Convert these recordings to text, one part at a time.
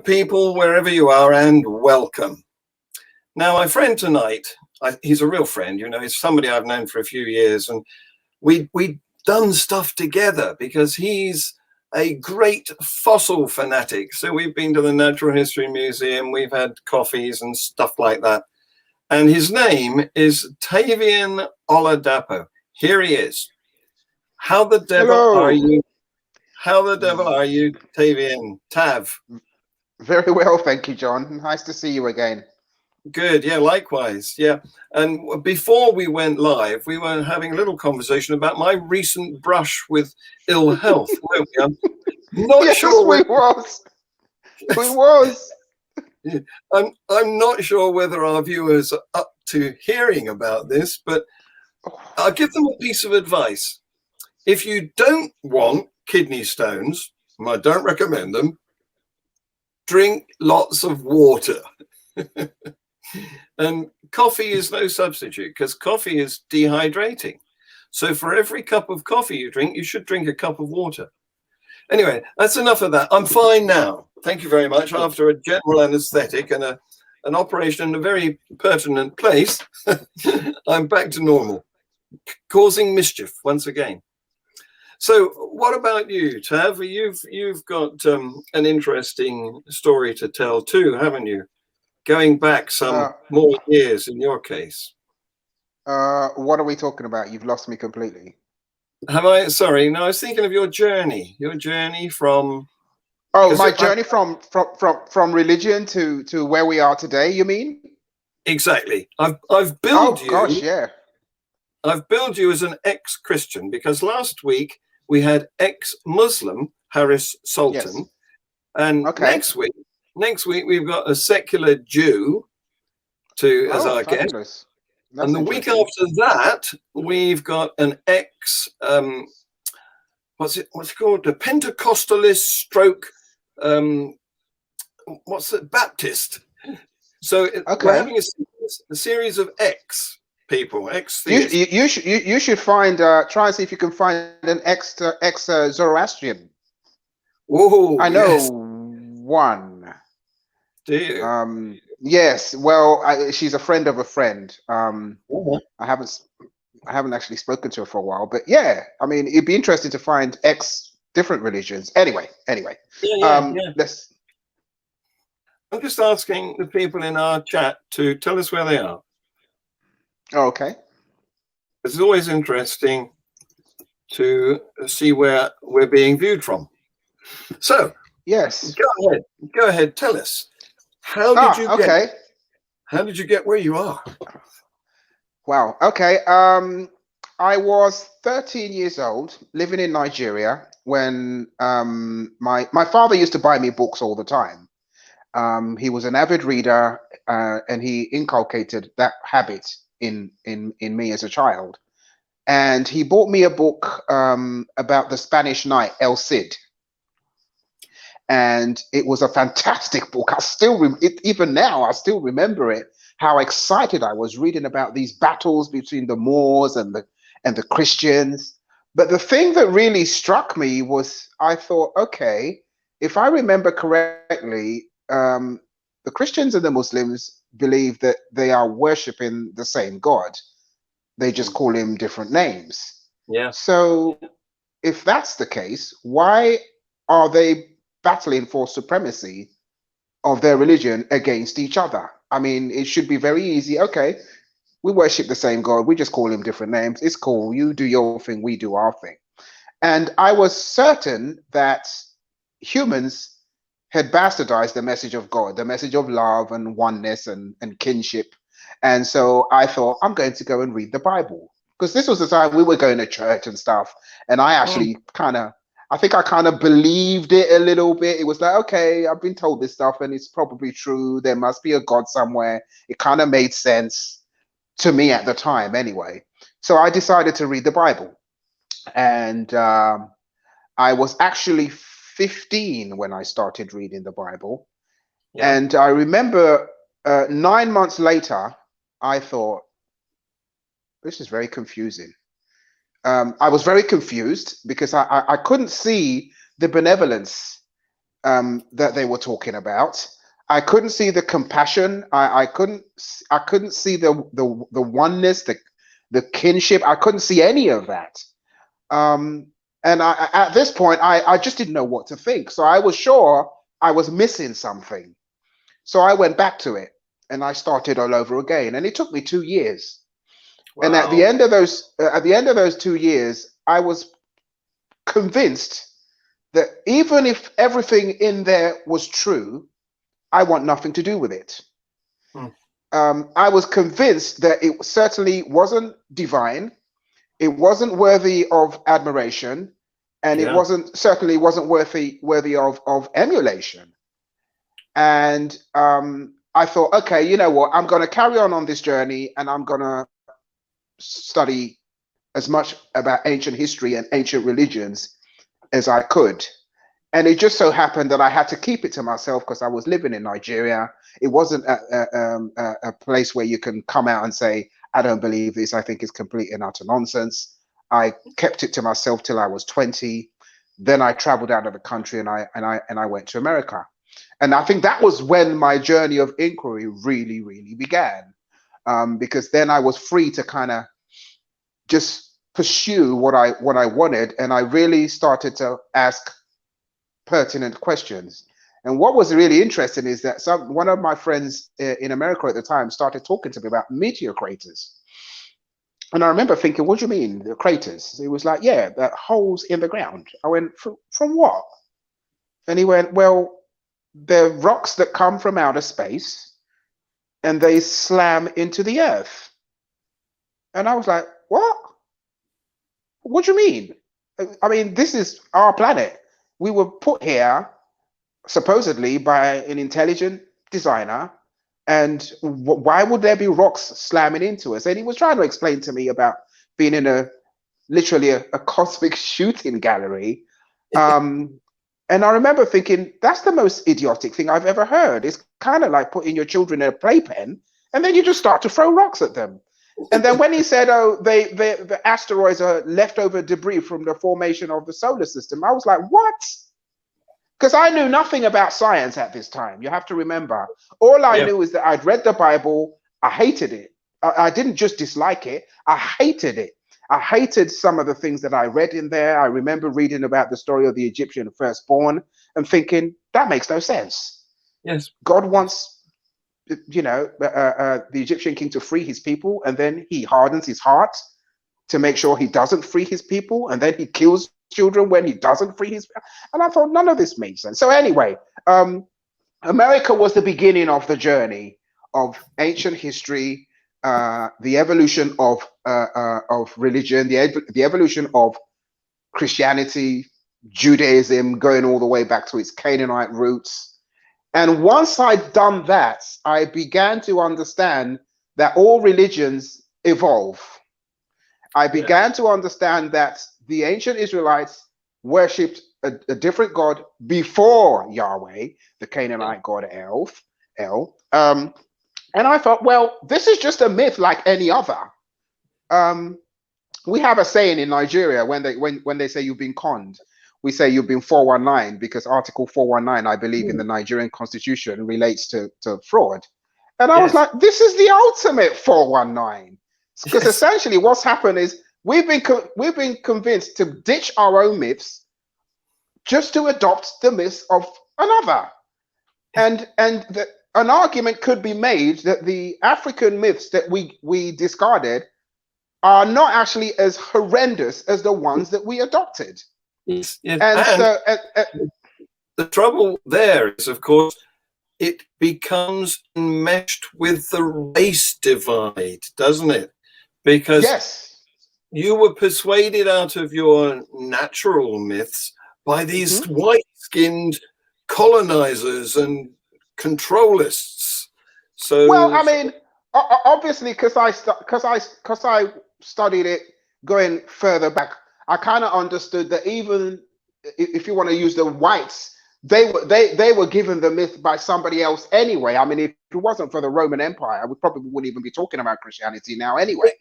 people, wherever you are, and welcome. Now, my friend tonight, he's a real friend, you know, he's somebody I've known for a few years, and we've done stuff together because he's a great fossil fanatic. So we've been to the Natural History Museum, we've had coffees and stuff like that. And his name is Tavian Oladapo. Here he is. How the devil are you? How the devil are you, Tavian? Tav. Very well, thank you, John. Nice to see you again. Good, yeah, likewise, yeah. And before we went live, we were having a little conversation about my recent brush with ill health. I'm not yes, sure. We was. I'm not sure whether our viewers are up to hearing about this, but I'll give them a piece of advice. If you don't want kidney stones, and I don't recommend them, drink lots of water. And coffee is no substitute because coffee is dehydrating. So for every cup of coffee you drink, you should drink a cup of water. Anyway, that's enough of that. I'm fine now. Thank you very much. After a general anesthetic and an operation in a very pertinent place, I'm back to normal, causing mischief once again. So what about you, Tav? You've got an interesting story to tell too, haven't you? Going back some more years in your case. What are we talking about? You've lost me completely. Have I? Sorry, no, I was thinking of your journey from... Oh, my journey from religion to where we are today, you mean? Exactly. I've billed you. Oh gosh, yeah. I've billed you as an ex-Christian because last week we had ex-Muslim Harris Sultan. Yes. And next week we've got a secular Jew as our guest. That's and the week after that we've got an what's it called? A Pentecostalist stroke Baptist. So we're having a series of people, you should find try and see if you can find an ex Zoroastrian. Oh, I know one. Do you? Yes. Well, she's a friend of a friend. I haven't actually spoken to her for a while, but yeah, I mean, it'd be interesting to find different religions. Anyway. Let's. I'm just asking the people in our chat to tell us where they are. Oh, okay. It's always interesting to see where we're being viewed from. So, yes, go ahead, tell us. How did you get where you are? Wow. Okay. I was 13 years old, living in Nigeria when my father used to buy me books all the time. He was an avid reader, and he inculcated that habit in me as a child. And he bought me a book about the Spanish knight El Cid. And it was a fantastic book. Even now, I still remember it, how excited I was reading about these battles between the Moors and the Christians. But the thing that really struck me was, I thought, okay, if I remember correctly, the Christians and the Muslims believe that they are worshiping the same God. They just call him different names. Yeah. So if that's the case, why are they battling for supremacy of their religion against each other? I mean, it should be very easy. Okay, we worship the same God. We just call him different names. It's cool. You do your thing. We do our thing. And I was certain that humans had bastardized the message of God, the message of love and oneness and kinship. And so I thought, I'm going to go and read the Bible, because this was the time we were going to church and stuff. And I actually I think I kind of believed it a little bit. It was like, okay, I've been told this stuff and it's probably true. There must be a God somewhere. It kind of made sense to me at the time anyway. So I decided to read the Bible. And I was actually 15 when I started reading the Bible. Yeah. And I remember 9 months later, I thought, this is very confusing. I was very confused because I couldn't see the benevolence that they were talking about. I couldn't see the compassion. I couldn't see the oneness, the kinship. I couldn't see any of that. And at this point, I just didn't know what to think. So I was sure I was missing something. So I went back to it and I started all over again. And it took me 2 years. Wow. And at the end of those 2 years, I was convinced that even if everything in there was true, I want nothing to do with it. I was convinced that it certainly wasn't divine, it wasn't worthy of admiration, and it certainly wasn't worthy of emulation. And I thought, okay, you know what? I'm going to carry on this journey, and I'm going to study as much about ancient history and ancient religions as I could. And it just so happened that I had to keep it to myself because I was living in Nigeria. It wasn't a place where you can come out and say, I don't believe this. I think it's complete and utter nonsense. I kept it to myself till I was 20. Then I traveled out of the country and I went to America. And I think that was when my journey of inquiry really, really began. Because then I was free to kind of just pursue what I wanted. And I really started to ask pertinent questions. And what was really interesting is that one of my friends in America at the time started talking to me about meteor craters. And I remember thinking, what do you mean, the craters? It was like, yeah, the holes in the ground. I went, from what? And he went, well, they're rocks that come from outer space and they slam into the earth. And I was like, what? What do you mean? I mean, this is our planet. We were put here supposedly by an intelligent designer, and why would there be rocks slamming into us? And he was trying to explain to me about being in literally a cosmic shooting gallery. And I remember thinking, that's the most idiotic thing I've ever heard. It's kind of like putting your children in a playpen and then you just start to throw rocks at them. And then when he said, oh, the asteroids are leftover debris from the formation of the solar system, I was like, what? Because I knew nothing about science at this time. You have to remember, all I knew is that I'd read the Bible. I hated it. I didn't just dislike it. I hated it. I hated some of the things that I read in there. I remember reading about the story of the Egyptian firstborn and thinking, that makes no sense. Yes. God wants, the Egyptian king to free his people, and then he hardens his heart to make sure he doesn't free his people, and then he kills children when he doesn't free his. And I thought none of this made sense. So anyway, America was the beginning of the journey of ancient history, the evolution of religion, the evolution of Christianity, Judaism, going all the way back to its Canaanite roots. And once I'd done that, I began to understand that all religions evolve. I began to understand that the ancient Israelites worshipped a different God before Yahweh, the Canaanite god El. And I thought, well, this is just a myth like any other. We have a saying in Nigeria when they say you've been conned. We say you've been 419 because Article 419, I believe, in the Nigerian constitution relates to fraud. And I was like, this is the ultimate 419. Because essentially what's happened is we've been convinced to ditch our own myths just to adopt the myths of another. And an argument could be made that the African myths that we discarded are not actually as horrendous as the ones that we adopted. Yes. And so the trouble there is, of course, it becomes enmeshed with the race divide, doesn't it? Because you were persuaded out of your natural myths by these white-skinned colonizers and controlists. So, well, I mean, obviously, because I studied it going further back, I kind of understood that even if you want to use the whites, they were given the myth by somebody else anyway. I mean, if it wasn't for the Roman Empire, we probably wouldn't even be talking about Christianity now anyway.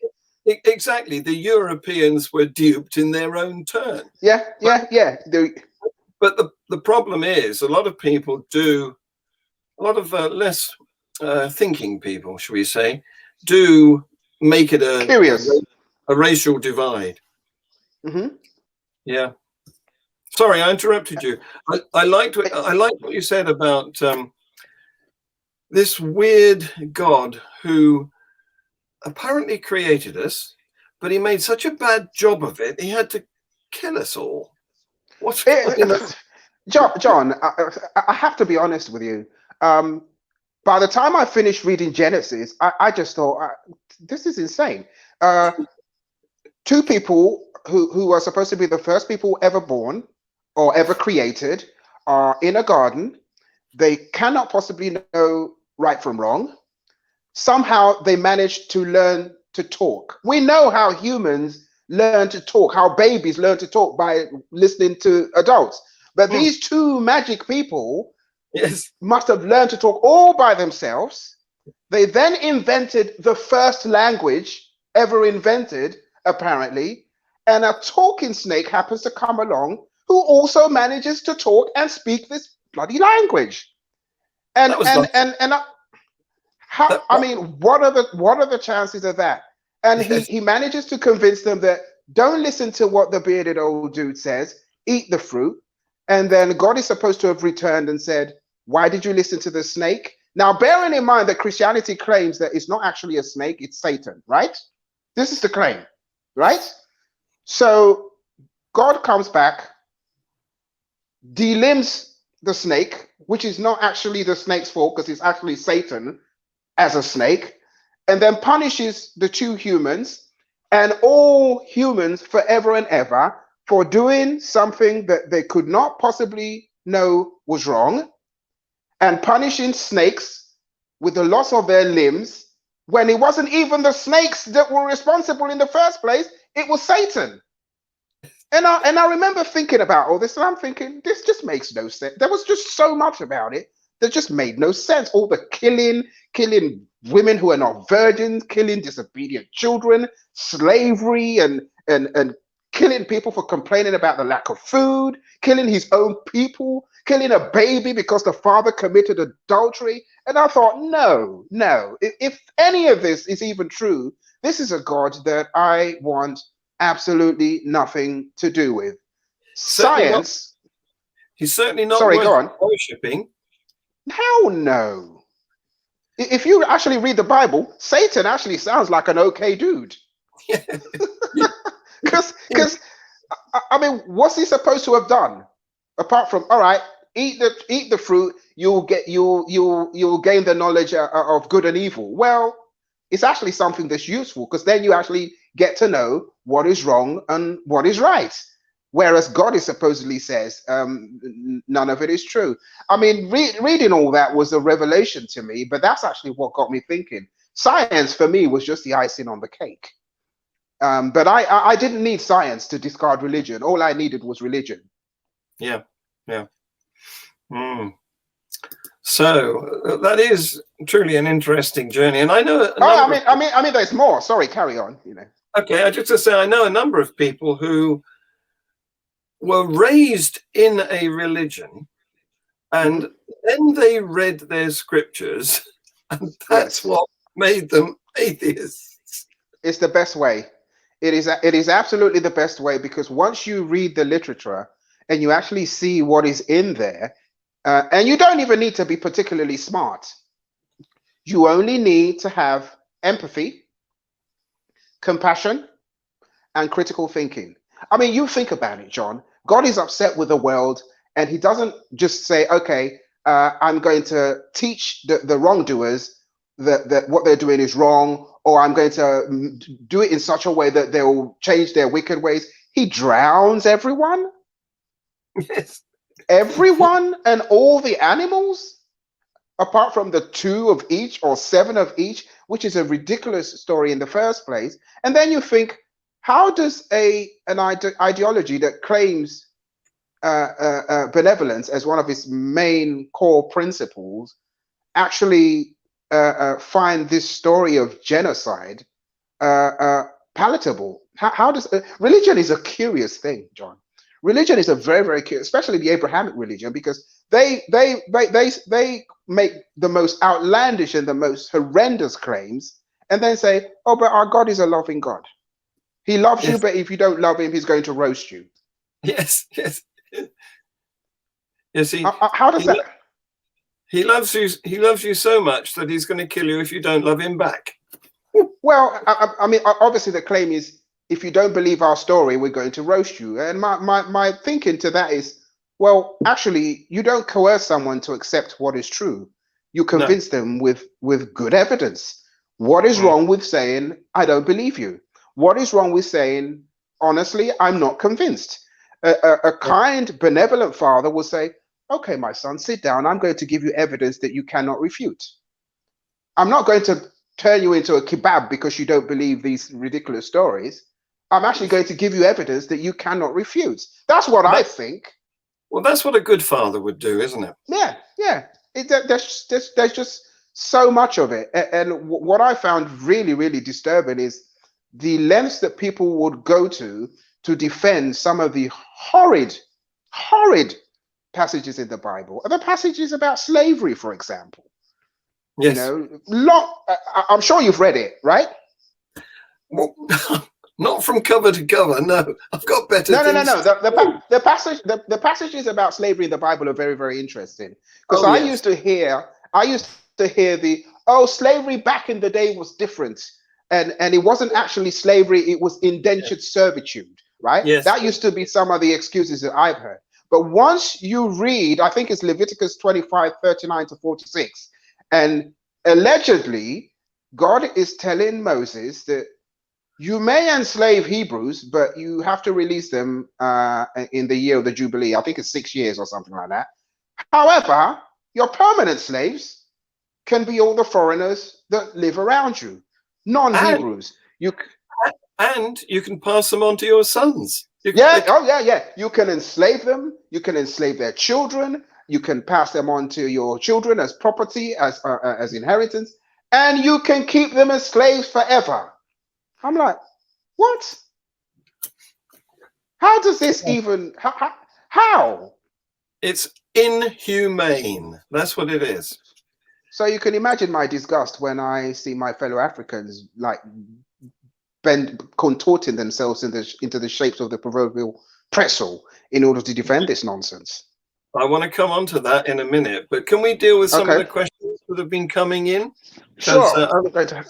Exactly. The Europeans were duped in their own turn. Yeah. But the problem is a lot of people do, a lot of less thinking people, shall we say, do make it Curious. a racial divide. Mm-hmm. Yeah. Sorry, I interrupted you. I liked what you said about this weird God who apparently created us, but he made such a bad job of it, he had to kill us all. What's going on? John, I have to be honest with you. By the time I finished reading Genesis, I just thought, this is insane. Two people who are supposed to be the first people ever born or ever created are in a garden. They cannot possibly know right from wrong. Somehow they managed to learn to talk. We know how humans learn to talk, how babies learn to talk by listening to adults. But these two magic people must have learned to talk all by themselves. They then invented the first language ever invented, apparently, and a talking snake happens to come along who also manages to talk and speak this bloody language. And I mean, what are the chances of that? And he manages to convince them that don't listen to what the bearded old dude says, eat the fruit. And then God is supposed to have returned and said, why did you listen to the snake? Now, bearing in mind that Christianity claims that it's not actually a snake, it's Satan, right? This is the claim, right? So God comes back, delimbs the snake, which is not actually the snake's fault because it's actually Satan as a snake, and then punishes the two humans and all humans forever and ever for doing something that they could not possibly know was wrong, and punishing snakes with the loss of their limbs when it wasn't even the snakes that were responsible in the first place, it was Satan. And I remember thinking about all this, and I'm thinking, this just makes no sense. There was just so much about it that just made no sense. All the killing women who are not virgins, killing disobedient children, slavery, and killing people for complaining about the lack of food, killing his own people, killing a baby because the father committed adultery. And I thought, no. If any of this is even true, this is a God that I want absolutely nothing to do with. Science. He's certainly not Sorry, go on. worshipping. Hell no. If you actually read the Bible, Satan actually sounds like an okay dude. Because I mean, what's he supposed to have done apart from, all right, eat the fruit, you'll gain the knowledge of good and evil? Well, it's actually something that's useful because then you actually get to know what is wrong and what is right. Whereas God is supposedly says none of it is true. I mean, reading all that was a revelation to me, but that's actually what got me thinking. Science for me was just the icing on the cake. But I didn't need science to discard religion. All I needed was religion. Yeah. So that is truly an interesting journey, and I know. I mean, there's more. Sorry, carry on. Okay, I just to say I know a number of people who were raised in a religion, and then they read their scriptures, and that's what made them atheists. It's the best way. It is absolutely the best way, because once you read the literature and you actually see what is in there, and you don't even need to be particularly smart. You only need to have empathy, compassion, and critical thinking. I mean, you think about it, John. God is upset with the world, and he doesn't just say, okay, I'm going to teach the wrongdoers that what they're doing is wrong, or I'm going to do it in such a way that they'll change their wicked ways. He drowns everyone. Yes. Everyone and all the animals, apart from the 2 of each or 7 of each, which is a ridiculous story in the first place. And then you think, how does an ideology that claims benevolence as one of its main core principles actually find this story of genocide palatable? How does religion is a curious thing, John. religion is a very, very cute, especially the Abrahamic religion, because they make the most outlandish and the most horrendous claims, and then say, "Oh, but our God is a loving God. He loves you, Yes. but if you don't love him, he's going to roast you." Yes. Yes. Yes. How does He, that? he loves you. He loves you so much that he's going to kill you if you don't love him back. Well, I mean, obviously the claim is, if you don't believe our story, we're going to roast you. And my thinking to that is, well, actually, you don't coerce someone to accept what is true. You No. convince them with good evidence. What is wrong with saying, I don't believe you? What is wrong with saying, honestly, I'm not convinced? A kind, benevolent father will say, okay, my son, sit down. I'm going to give you evidence that you cannot refute. I'm not going to turn you into a kebab because you don't believe these ridiculous stories. I'm actually going to give you evidence that you cannot refute. That's what I think. Well, that's what a good father would do, isn't it? Yeah, yeah. There's just so much of it. And what I found really, really disturbing is the lengths that people would go to defend some of the horrid, horrid passages in the Bible. The passages about slavery, for example. Yes. You know, I'm sure you've read it, right? Well, not from cover to cover. No, I've got better. No. The passages about slavery in the Bible are very, very interesting, because I used to hear the, oh, slavery back in the day was different, and it wasn't actually slavery; it was indentured servitude, right? Yes. That used to be some of the excuses that I've heard. But once you read, I think it's Leviticus 25:39-46. And allegedly, God is telling Moses that you may enslave Hebrews, but you have to release them in the year of the Jubilee. I think it's 6 years or something like that. However, your permanent slaves can be all the foreigners that live around you, non-Hebrews. You can pass them on to your sons. Yeah. You can enslave them. You can enslave their children. You can pass them on to your children as property, as inheritance, and you can keep them as slaves forever. I'm like, what? How does this even? How? It's inhumane. That's what it is. So you can imagine my disgust when I see my fellow Africans like contorting themselves into the shapes of the proverbial pretzel in order to defend this nonsense. I want to come on to that in a minute, but can we deal with some of the questions that have been coming in? Sure.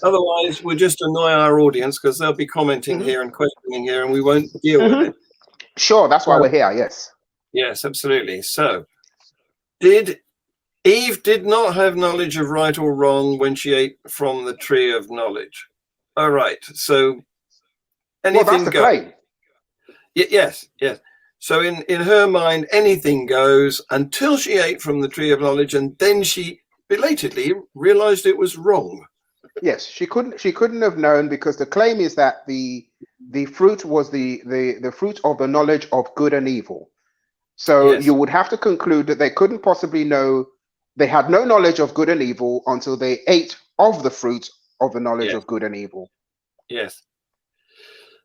Otherwise, we'll just annoy our audience, because they'll be commenting here and questioning here, and we won't deal with it. Sure, that's why we're here. Yes. Yes, absolutely. So, Eve did not have knowledge of right or wrong when she ate from the tree of knowledge. All right. So, anything that's the claim. Yes. So in her mind, anything goes until she ate from the tree of knowledge, and then she belatedly realized it was wrong. Yes, she couldn't have known, because the claim is that the fruit was the fruit of the knowledge of good and evil. So you would have to conclude that they couldn't possibly know, they had no knowledge of good and evil until they ate of the fruit of the knowledge of good and evil. Yes.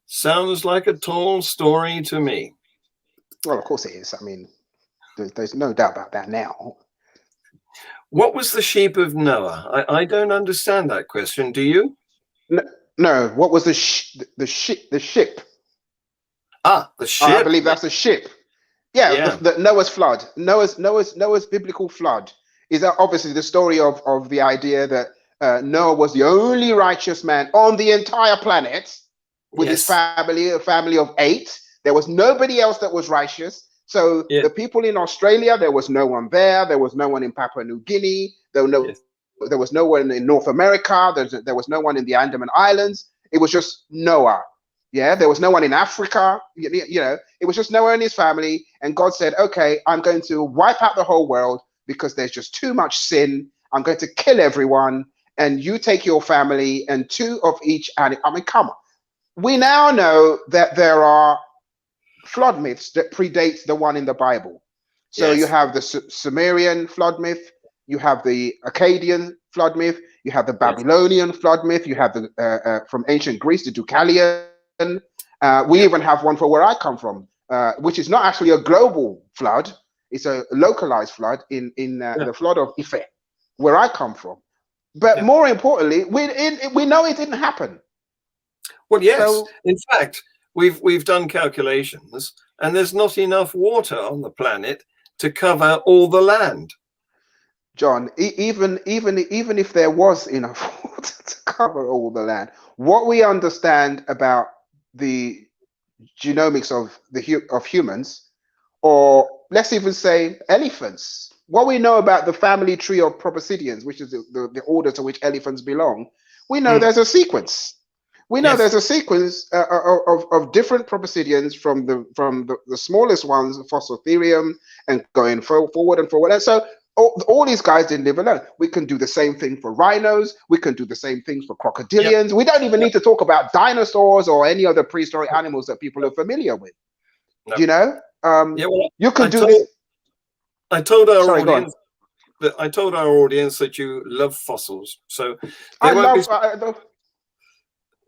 Sounds like a tall story to me. Well, of course it is. I mean, there's no doubt about that now. What was the sheep of Noah? I don't understand that question. Do you? No. What was the ship? Ah, the ship. I believe that's the ship. Yeah. The Noah's flood. Noah's biblical flood is obviously the story of the idea that Noah was the only righteous man on the entire planet with his family, a family of 8. There was nobody else that was righteous. So the people in Australia, there was no one there. There was no one in Papua New Guinea. There was no one in North America. There was no one in the Andaman Islands. It was just Noah. Yeah, there was no one in Africa. You know, it was just Noah and his family. And God said, okay, I'm going to wipe out the whole world because there's just too much sin. I'm going to kill everyone. And you take your family and 2 of each. And I mean, come on. We now know that there are flood myths that predate the one in the Bible. So you have the Sumerian flood myth, you have the Akkadian flood myth, you have the Babylonian flood myth, you have the from ancient Greece, the Deucalion. We even have one for where I come from, which is not actually a global flood. It's a localized flood in the flood of Ife, where I come from. But more importantly, we know it didn't happen. Well, yes. So, in fact, we've done calculations, and there's not enough water on the planet to cover all the land. John, even if there was enough water to cover all the land, what we understand about the genomics of humans, or let's even say elephants, what we know about the family tree of proboscideans, which is the order to which elephants belong, we know there's a sequence. We know there's a sequence of different proboscideans from the smallest ones, Fossitherium, and going forward and forward. And so all these guys didn't live alone. We can do the same thing for rhinoes. We can do the same things for crocodilians. We don't even need to talk about dinosaurs or any other prehistoric animals that people are familiar with. You know, you can do this. I told our audience that you love fossils, so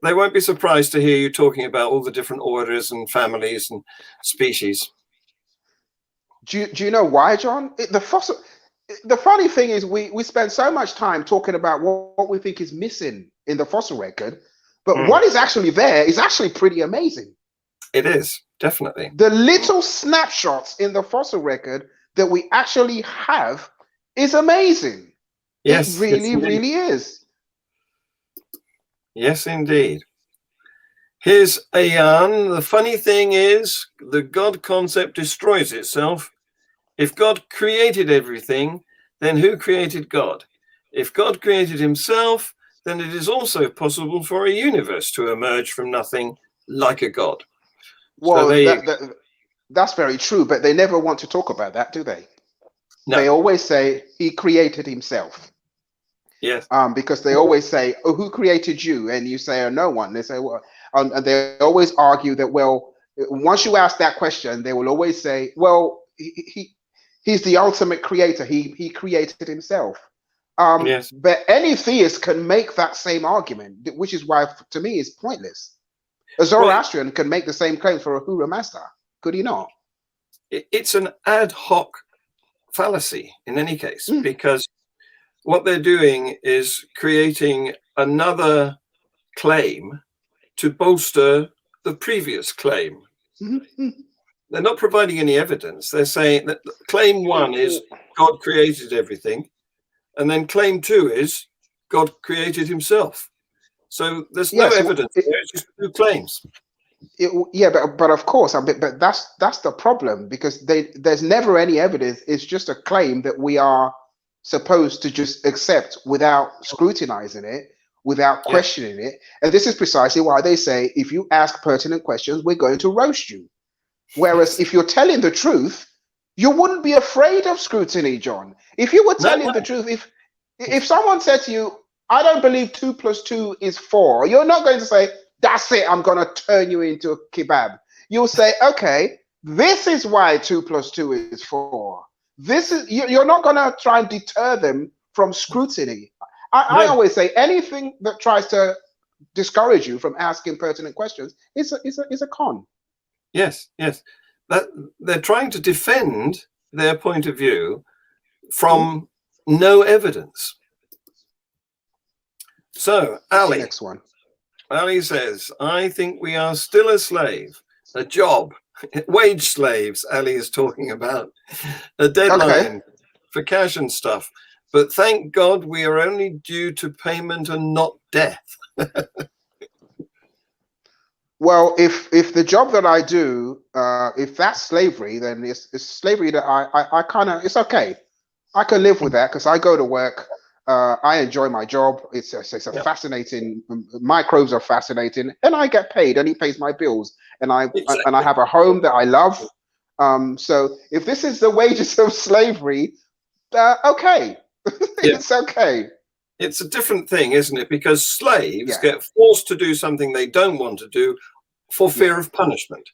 they won't be surprised to hear you talking about all the different orders and families and species. Do you know why, John? The funny thing is we spend so much time talking about what we think is missing in the fossil record, but what is actually there is actually pretty amazing. It is, definitely. The little snapshots in the fossil record that we actually have is amazing. Yes, it really is. Yes, indeed. Here's Ayan. The funny thing is, the God concept destroys itself. If God created everything, then who created God? If God created himself, then it is also possible for a universe to emerge from nothing like a God. Well, so that's very true, but they never want to talk about that, do they? No. They always say he created himself. Yes. Because they always say, "Oh, who created you?" And you say, "Oh, no one." They say, "Well," and they always argue that. Well, once you ask that question, they will always say, "Well, he's the ultimate creator. He created himself." Yes. But any theist can make that same argument, which is why, to me, it's pointless. A Zoroastrian can make the same claim for Ahura Mazda, could he not? It's an ad hoc fallacy in any case, because what they're doing is creating another claim to bolster the previous claim. They're not providing any evidence. They're saying that claim one is God created everything, and then claim two is God created himself. So there's no evidence. It's just two claims. But of course, but that's the problem, because there's never any evidence. It's just a claim that we are supposed to just accept without scrutinizing it, without questioning it. And this is precisely why they say, if you ask pertinent questions, we're going to roast you. Whereas if you're telling the truth, you wouldn't be afraid of scrutiny, John. If you were telling the truth, if someone said to you, "I don't believe 2 + 2 is 4," you're not going to say, "That's it, I'm going to turn you into a kebab." You'll say, "Okay, this is why 2 + 2 is 4. This is," you're not going to try and deter them from scrutiny. I always say anything that tries to discourage you from asking pertinent questions is a con. Yes. That they're trying to defend their point of view from no evidence. So, Ali. Next one. Ali says, "I think we are still a slave, a job, wage slaves." Ali is talking about a deadline for cash and stuff. But thank God we are only due to payment and not death. Well, if the job that I do, if that's slavery, then it's slavery that I kind of, it's okay. I can live with that because I go to work. I enjoy my job. It's a fascinating. Microbes are fascinating, and I get paid, and he pays my bills, and I have a home that I love. So if this is the wages of slavery, okay, it's okay. It's a different thing, isn't it? Because slaves get forced to do something they don't want to do for fear of punishment.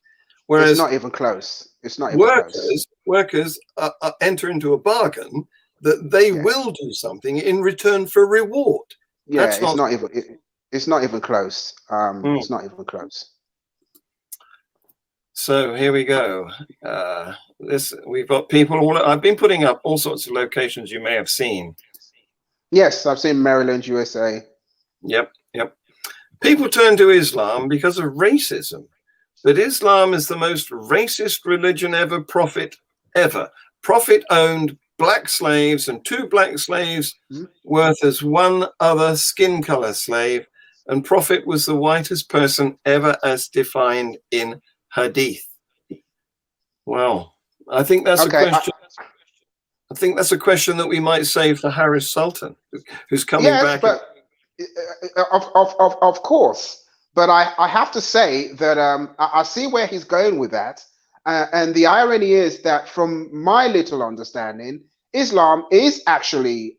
Whereas it's not even close. It's not even close. Workers enter into a bargain that they will do something in return for reward. Yeah, it's not even close. It's not even close. So here we go. This we've got people all. I've been putting up all sorts of locations you may have seen. Yes, I've seen Maryland, USA. Yep, yep. People turn to Islam because of racism, but Islam is the most racist religion ever. Prophet owned black slaves and 2 black slaves worth as one other skin color slave, and Prophet was the whitest person ever as defined in Hadith. Well, I think that's a question. I think that's a question that we might save for Harris Sultan, who's coming back. But of course. But I have to say that I see where he's going with that. And the irony is that from my little understanding, Islam is actually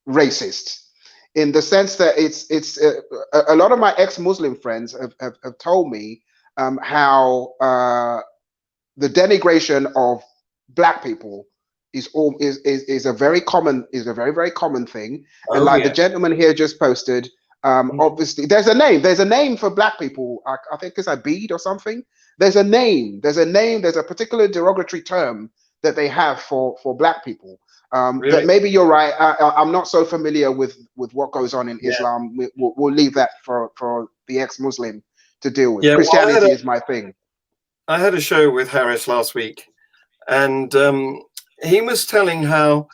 racist, in the sense that it's a lot of my ex-Muslim friends have told me how the denigration of black people is a very very common thing. And like the gentleman here just posted, obviously there's a name for black people. I think it's Abid or something. There's a name, there's a particular derogatory term that they have for black people. Really? But maybe you're right. I'm not so familiar with what goes on in Islam. We'll leave that for the ex-Muslim to deal with. Christianity is my thing. I had a show with Harris last week, and he was telling how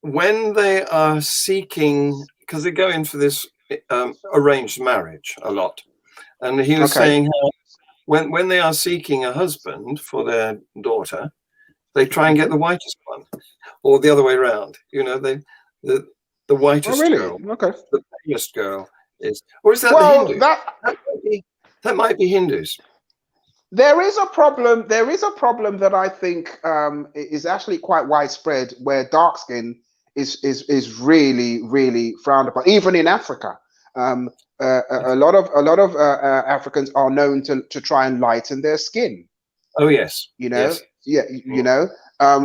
when they are seeking, because they go in for this arranged marriage a lot, and he was saying how when they are seeking a husband for their daughter, they try and get the whitest one, or the other way around. You know, the whitest girl, the palest girl is, or is that the Hindus? That might be Hindus. There is a problem. There is a problem that I think is actually quite widespread, where dark skin is really frowned upon, even in Africa. A lot of Africans are known to try and lighten their skin. Oh yes, you know,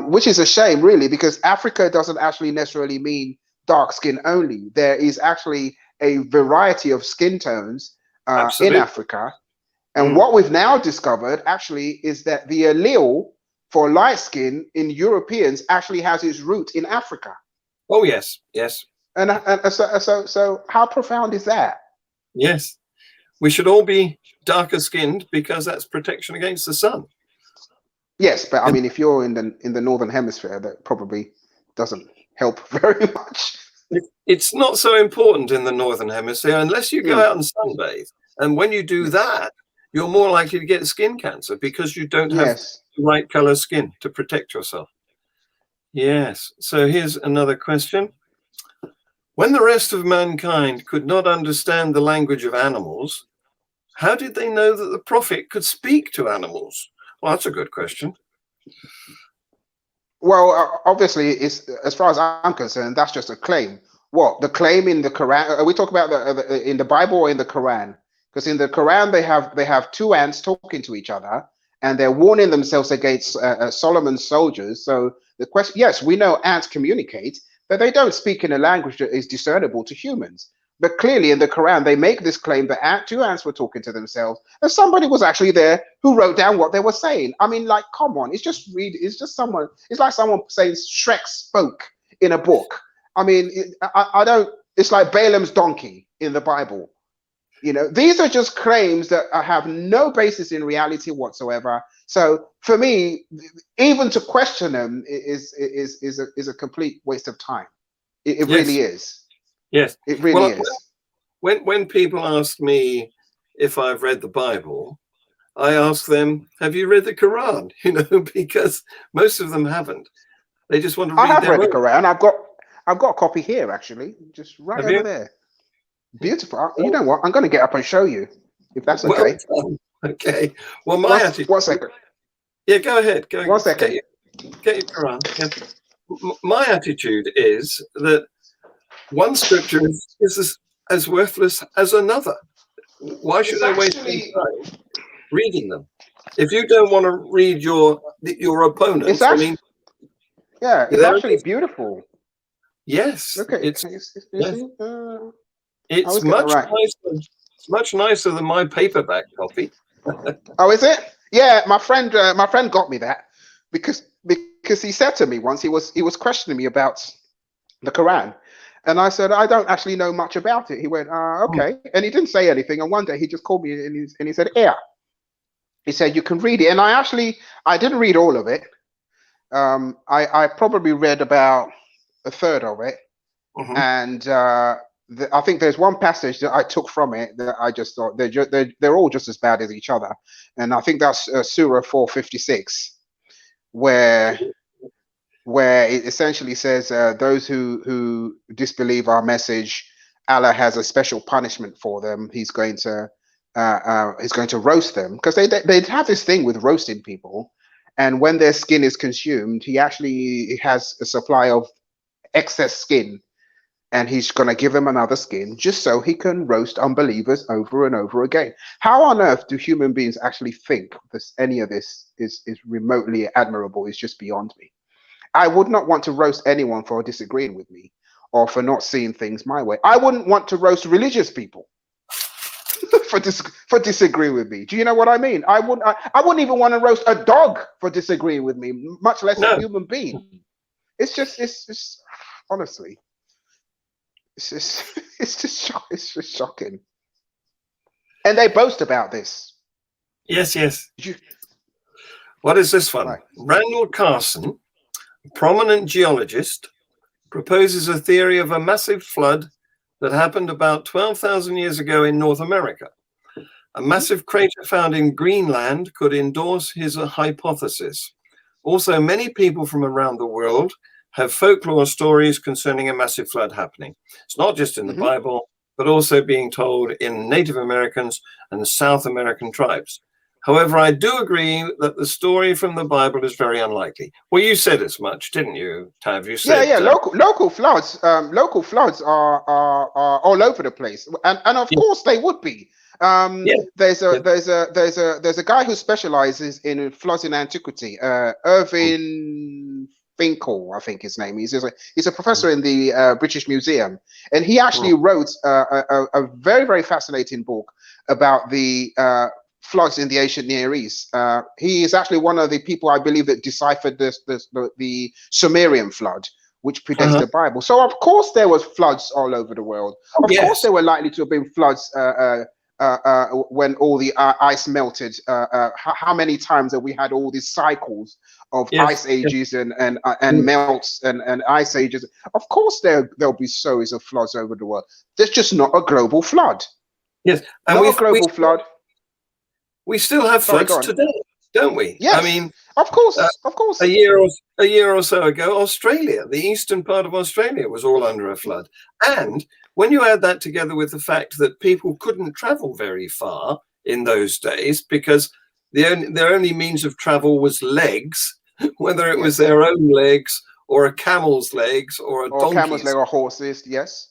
which is a shame, really, because Africa doesn't actually necessarily mean dark skin only. There is actually a variety of skin tones in Africa. And what we've now discovered actually is that the allele for light skin in Europeans actually has its root in Africa. Oh yes, yes. And so how profound is that? Yes, we should all be darker skinned because that's protection against the sun. Yes, but I mean, if you're in the northern hemisphere, that probably doesn't help very much. It's not so important in the northern hemisphere unless you go out and sunbathe, and when you do that, you're more likely to get skin cancer because you don't have the right color skin to protect yourself. Yes. So here's another question. When the rest of mankind could not understand the language of animals, how did they know that the prophet could speak to animals? Well, that's a good question. Well, obviously, it's, as far as I'm concerned, that's just a claim. What, the claim in the Quran? Are we talking about in the Bible or in the Quran? Because in the Quran, they have 2 ants talking to each other, and they're warning themselves against Solomon's soldiers. So the question, yes, we know ants communicate, but they don't speak in a language that is discernible to humans. But clearly in the Quran, they make this claim that 2 ants were talking to themselves, and somebody was actually there who wrote down what they were saying. I mean, like, come on, it's like someone saying Shrek spoke in a book. I mean, it's like Balaam's donkey in the Bible. You know, these are just claims that have no basis in reality whatsoever. So for me, even to question them is a complete waste of time. It really is. Yes, it really is. When people ask me if I've read the Bible, I ask them, "Have you read the Quran?" You know, because most of them haven't. They just want to read. I have read the Quran. I've got a copy here, actually, just right over there. Beautiful. You know what? I'm going to get up and show you, if that's okay. Okay. Well, my attitude. 1 second. Yeah, go ahead. Go. 1 second. Get your Quran. Yeah. My attitude is that one scripture is as worthless as another. Why should I waste time reading them? If you don't want to read your opponent, it's actually beautiful. Yes. Okay. It's much nicer. It's much nicer than my paperback copy. Oh, is it? Yeah, my friend got me that because he said to me once, he was questioning me about the Quran, and I said I don't actually know much about it. He went, okay, and he didn't say anything. And one day he just called me and he said, "Yeah," he said, "You can read it." And I didn't read all of it. I probably read about a third of it, and I think there's one passage that I took from it that I just thought they're all just as bad as each other, and I think that's Surah 456, where it essentially says those who disbelieve our message, Allah has a special punishment for them. He's going to roast them, because they have this thing with roasting people, and when their skin is consumed, he actually has a supply of excess skin, and he's going to give them another skin just so he can roast unbelievers over and over again. How on earth do human beings actually think any of this is remotely admirable? Is just beyond me. I would not want to roast anyone for disagreeing with me or for not seeing things my way. I wouldn't want to roast religious people for disagreeing with me. Do you know what I mean? I wouldn't even want to roast a dog for disagreeing with me, much less a human being. It's just honestly, it's just shocking. And they boast about this. Yes. What is this one? Right. Randall Carson, prominent geologist, proposes a theory of a massive flood that happened about 12,000 years ago in North America. A massive crater found in Greenland could endorse his hypothesis. Also, many people from around the world have folklore stories concerning a massive flood happening. It's not just in the Bible, but also being told in Native Americans and South American tribes. However, I do agree that the story from the Bible is very unlikely. Well, you said as much, didn't you, Tav? You said, local floods. Local floods are all over the place, and of course they would be. There's a guy who specializes in floods in antiquity. Irving Finkel, I think his name is. He's a professor in the British Museum, and he actually wrote a very, very fascinating book about the floods in the ancient Near East. He is actually one of the people, I believe, that deciphered the Sumerian flood, which predates the Bible. So of course there was floods all over the world. Of course there were likely to have been floods when all the ice melted. How many times have we had all these cycles of ice ages and melts and ice ages? Of course there'll be stories of floods over the world. There's just not a global flood. Yes, and not a global flood. We still have floods today, don't we? Yes, I mean, of course. A year or so ago, Australia, the eastern part of Australia, was all under a flood. And when you add that together with the fact that people couldn't travel very far in those days because their only means of travel was legs, whether it was their own legs or a camel's legs or a donkey's camel's leg or horses, yes.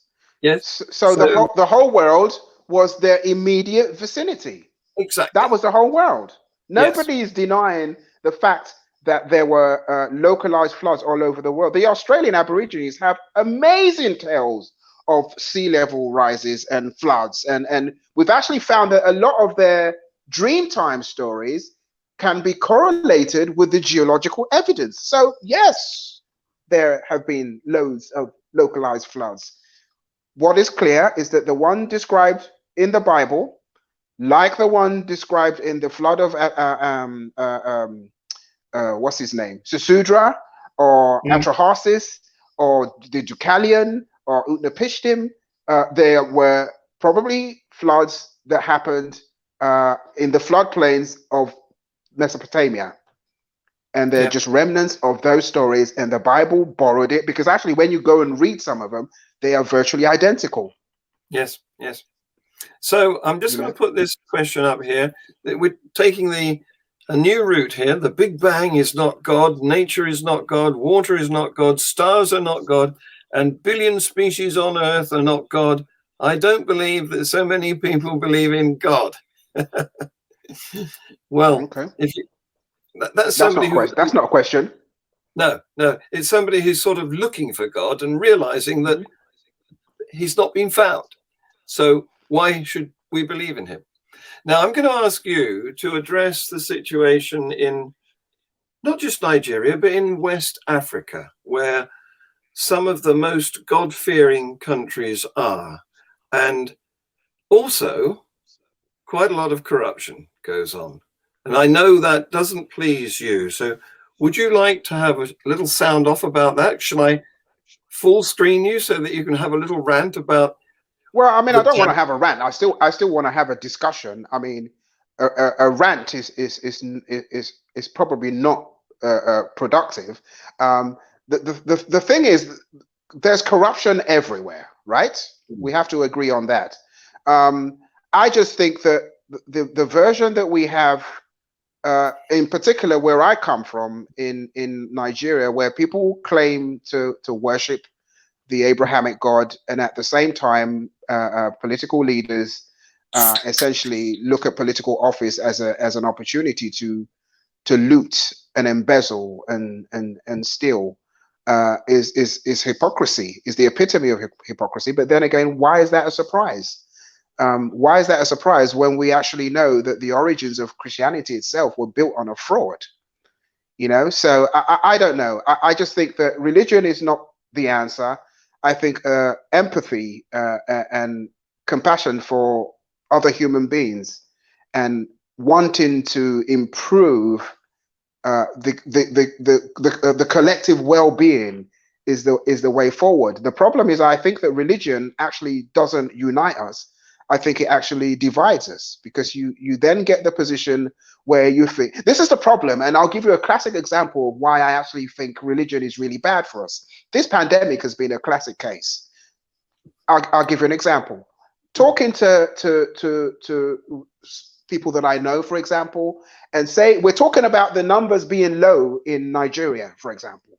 So the whole world was their immediate vicinity. Exactly. That was the whole world. Nobody is denying the fact that there were localized floods all over the world. The Australian Aborigines have amazing tales of sea level rises and floods. And we've actually found that a lot of their Dreamtime stories can be correlated with the geological evidence. So yes, there have been loads of localized floods. What is clear is that the one described in the Bible, like the one described in the flood of what's his name, Sesudra, or Atrahasis, or the Deucalion, or Utnapishtim, there were probably floods that happened in the floodplains of Mesopotamia, and they're just remnants of those stories. And the Bible borrowed it, because actually, when you go and read some of them, they are virtually identical. Yes. So I'm just going to put this question up here. That we're taking a new route here. The Big Bang is not God. Nature is not God. Water is not God. Stars are not God. And billion species on Earth are not God. I don't believe that so many people believe in God. Well, if you, that's somebody that's not a question. No, it's somebody who's sort of looking for God and realizing that he's not been found. So why should we believe in him. Now, I'm going to ask you to address the situation in not just Nigeria, but in West Africa, where some of the most God-fearing countries are. And also, quite a lot of corruption goes on. And I know that doesn't please you. So would you like to have a little sound off about that? Shall I full screen you so that you can have a little rant about? Well, I mean, I don't want to have a rant. I still want to have a discussion. I mean, a rant is probably not productive. The thing is, there's corruption everywhere, right? We have to agree on that. I just think that the version that we have, in particular, where I come from in Nigeria, where people claim to worship the Abrahamic God, and at the same time, political leaders essentially look at political office as an opportunity to loot and embezzle and steal, is hypocrisy, is the epitome of hypocrisy. But then again, why is that a surprise? Why is that a surprise when we actually know that the origins of Christianity itself were built on a fraud? You know, so I don't know. I just think that religion is not the answer. I think empathy and compassion for other human beings and wanting to improve the collective well-being is the way forward. The problem is, I think that religion actually doesn't unite us. I think it actually divides us, because you then get the position where you think this is the problem. And I'll give you a classic example of why I actually think religion is really bad for us. This pandemic has been a classic case. I'll give you an example. Talking to people that I know, for example, and say we're talking about the numbers being low in Nigeria, for example.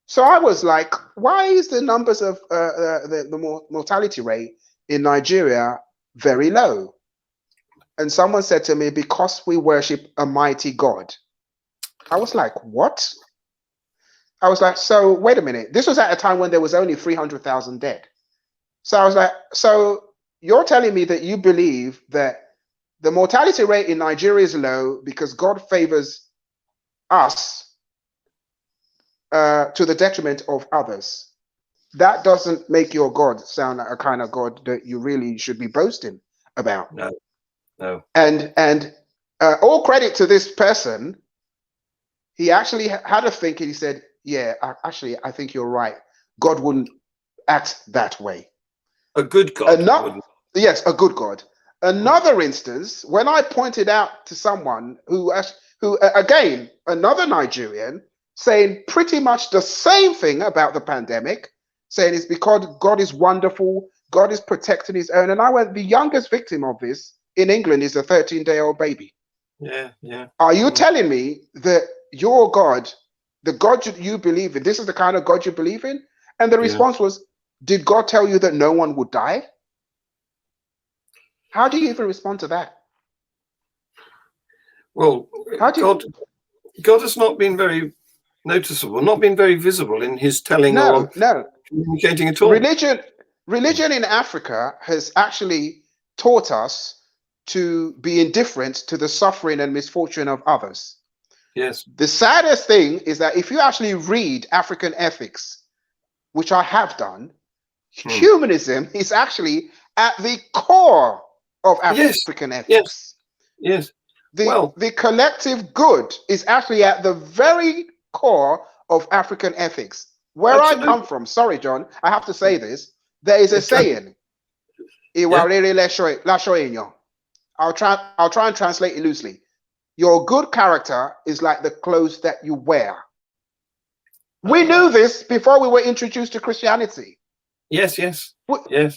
So I was like, why is the numbers of the mortality rate in Nigeria very low? And someone said to me, because we worship a mighty God. I was like, what? I was like, so wait a minute. This was at a time when there was only 300,000 dead. So I was like, so you're telling me that you believe that the mortality rate in Nigeria is low because God favors us to the detriment of others. That doesn't make your God sound like a kind of God that you really should be boasting about. No. And all credit to this person. He actually had a think, and he said, yeah, I think you're right. God wouldn't act that way. A good God. Yes, a good God. Another instance, when I pointed out to someone who again, another Nigerian, saying pretty much the same thing about the pandemic, saying it's because God is wonderful, God is protecting his own. And I went, the youngest victim of this in England is a 13-day-old baby. Yeah. Are you telling me that your God, the God you believe in, this is the kind of God you believe in? And the response was, did God tell you that no one would die? How do you even respond to that? Well, God has not been very noticeable, not been very visible in his telling or communicating at all. Religion in Africa has actually taught us to be indifferent to the suffering and misfortune of others. Yes. The saddest thing is that if you actually read African ethics, which I have done, humanism is actually at the core of African ethics. Yes. The collective good is actually at the very core of African ethics. Where I come from, sorry, John, I have to say this. There is a saying. I'll try and translate it loosely. Your good character is like the clothes that you wear. We knew this before we were introduced to Christianity. Yes.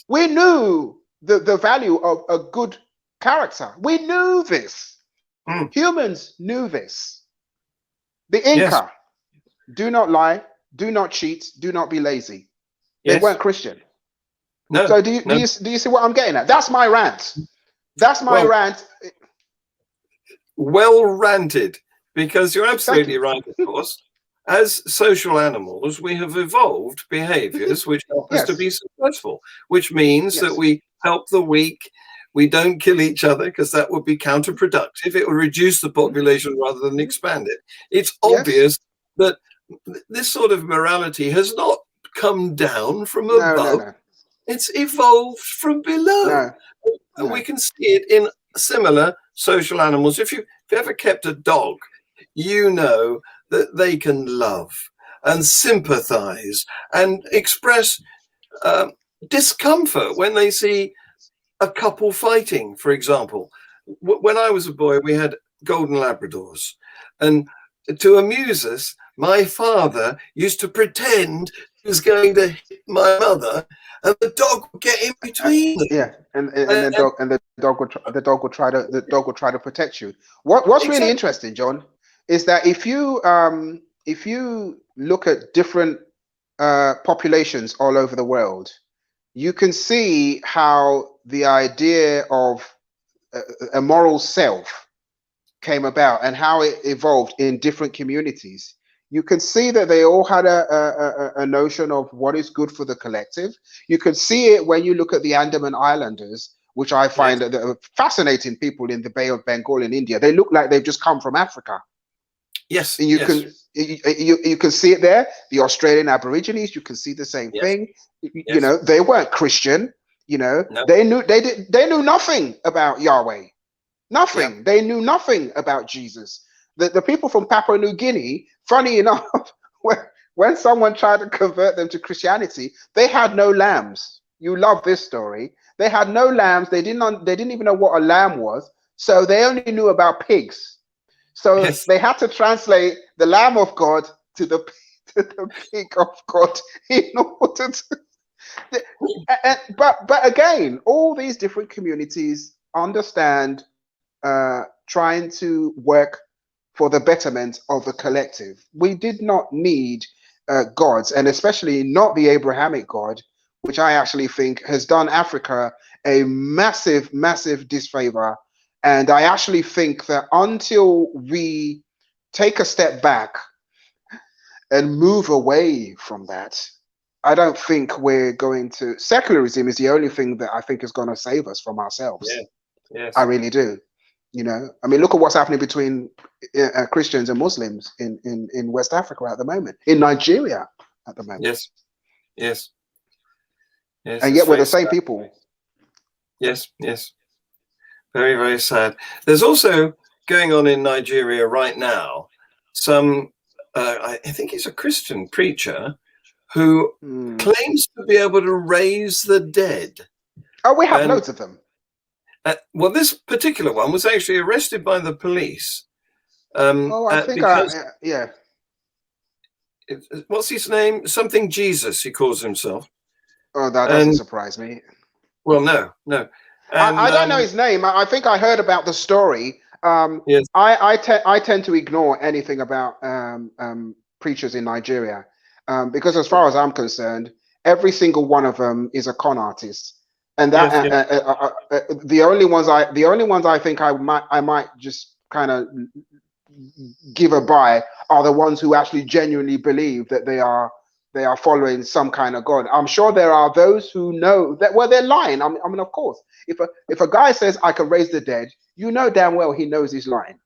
We knew the value of a good character. We knew this. Humans knew this. The Inca, do not lie, do not cheat, do not be lazy. They weren't Christian. No. So do you see what I'm getting at? That's my rant. That's my rant. Well ranted, because you're absolutely right, of course. As social animals, we have evolved behaviors which help us to be successful, which means that we help the weak, we don't kill each other because that would be counterproductive. It would reduce the population rather than expand it. It's Yes. obvious that this sort of morality has not come down from No, no, above. no. It's evolved from below. No. And No. we can see it in similar social animals. If you've ever kept a dog, you know that they can love and sympathize and express discomfort when they see a couple fighting, for example. When I was a boy, we had golden Labradors. And to amuse us, my father used to pretend he was going to hit my mother, and the dog would get in between them. Yeah, and the dog will try to protect you. What's Exactly. really interesting, John, is that if you look at different populations all over the world, you can see how the idea of a moral self came about and how it evolved in different communities. You can see that they all had a notion of what is good for the collective. You can see it when you look at the Andaman Islanders, which I find fascinating people in the Bay of Bengal in India. They look like they've just come from Africa. Yes. And you can see it there. The Australian Aborigines, you can see the same thing. You know, they weren't Christian. You know, they knew nothing about Yahweh. Nothing. They knew nothing about Jesus. The people from Papua New Guinea, funny enough, when someone tried to convert them to Christianity, they had no lambs. You love this story. They had no lambs. They didn't even know what a lamb was. So they only knew about pigs. So they had to translate the Lamb of God to the pig of God in order to. But again, all these different communities understand trying to work for the betterment of the collective. We did not need gods, and especially not the Abrahamic God, which I actually think has done Africa a massive, massive disfavor. And I actually think that until we take a step back and move away from that, I don't think we're going to. Secularism is the only thing that I think is going to save us from ourselves. I really do. You know, I mean, look at what's happening between Christians and Muslims in West Africa at the moment, in Nigeria at the moment. Yes. And yet we're the same people. Yes. Very, very sad. There's also going on in Nigeria right now some, I think he's a Christian preacher who claims to be able to raise the dead. Oh, we have loads of them. Well, this particular one was actually arrested by the police. What's his name? Something Jesus, he calls himself. Oh, that doesn't surprise me. Well, no. I don't know his name. I think I heard about the story. I tend to ignore anything about preachers in Nigeria because, as far as I'm concerned, every single one of them is a con artist, and that the only ones I think I might just kind of give a buy are the ones who actually genuinely believe that they are following some kind of God. I'm sure there are those who know that they're lying. I mean, of course, if a guy says I can raise the dead, you know damn well he knows he's lying.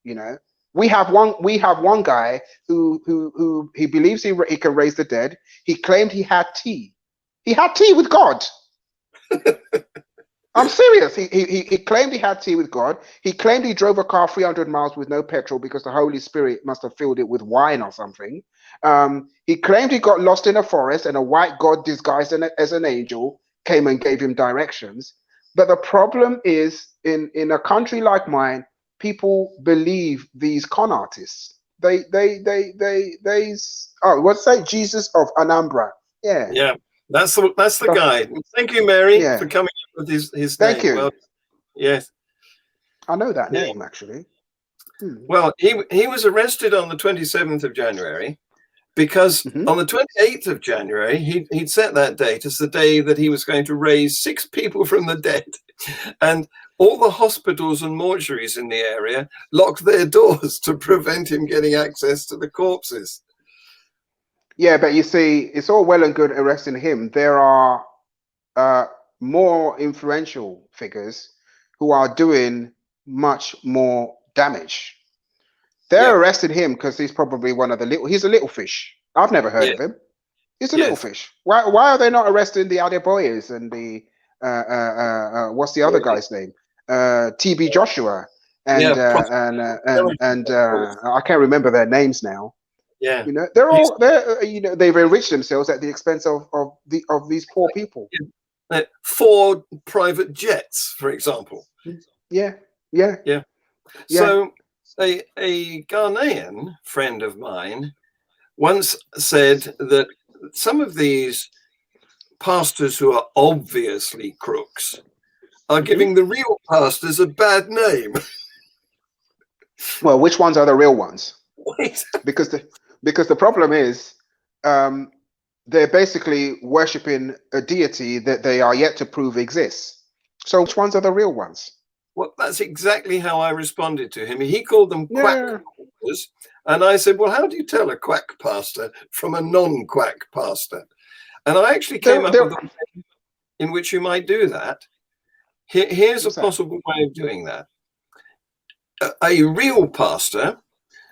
You know, we have one guy who he believes he can raise the dead. He claimed he had tea. He had tea with God. I'm serious. He claimed he had tea with God. He claimed he drove a car 300 miles with no petrol because the Holy Spirit must have filled it with wine or something. He claimed he got lost in a forest and a white God disguised as an angel came and gave him directions. But the problem is in a country like mine, people believe these con artists. What's Jesus of Anambra? Yeah. That's the guy. Thank you, Mary, for coming up with his name. Thank you. Well, yes. I know that name, actually. Well, he was arrested on the 27th of January because on the 28th of January, he'd set that date as the day that he was going to raise 6 people from the dead. And all the hospitals and mortuaries in the area locked their doors to prevent him getting access to the corpses. Yeah, but you see, it's all well and good arresting him. There are more influential figures who are doing much more damage. They're Yeah. arresting him because he's probably one of the he's a little fish. I've never heard Yeah. of him. He's a little Yes. fish. Why are they not arresting the Adeboyes and the what's the other guy's name? TB Joshua Yeah. I can't remember their names now. Yeah. You know, they've enriched themselves at the expense of these poor people. 4 private jets, for example. Yeah. So a Ghanaian friend of mine once said that some of these pastors who are obviously crooks are giving the real pastors a bad name. Well, which ones are the real ones? Because the problem is they're basically worshipping a deity that they are yet to prove exists. So which ones are the real ones? Well, that's exactly how I responded to him. He called them quack pastors, and I said, well, how do you tell a quack pastor from a non-quack pastor? And I actually came up with a way in which you might do that. Here's a possible way of doing that. A real pastor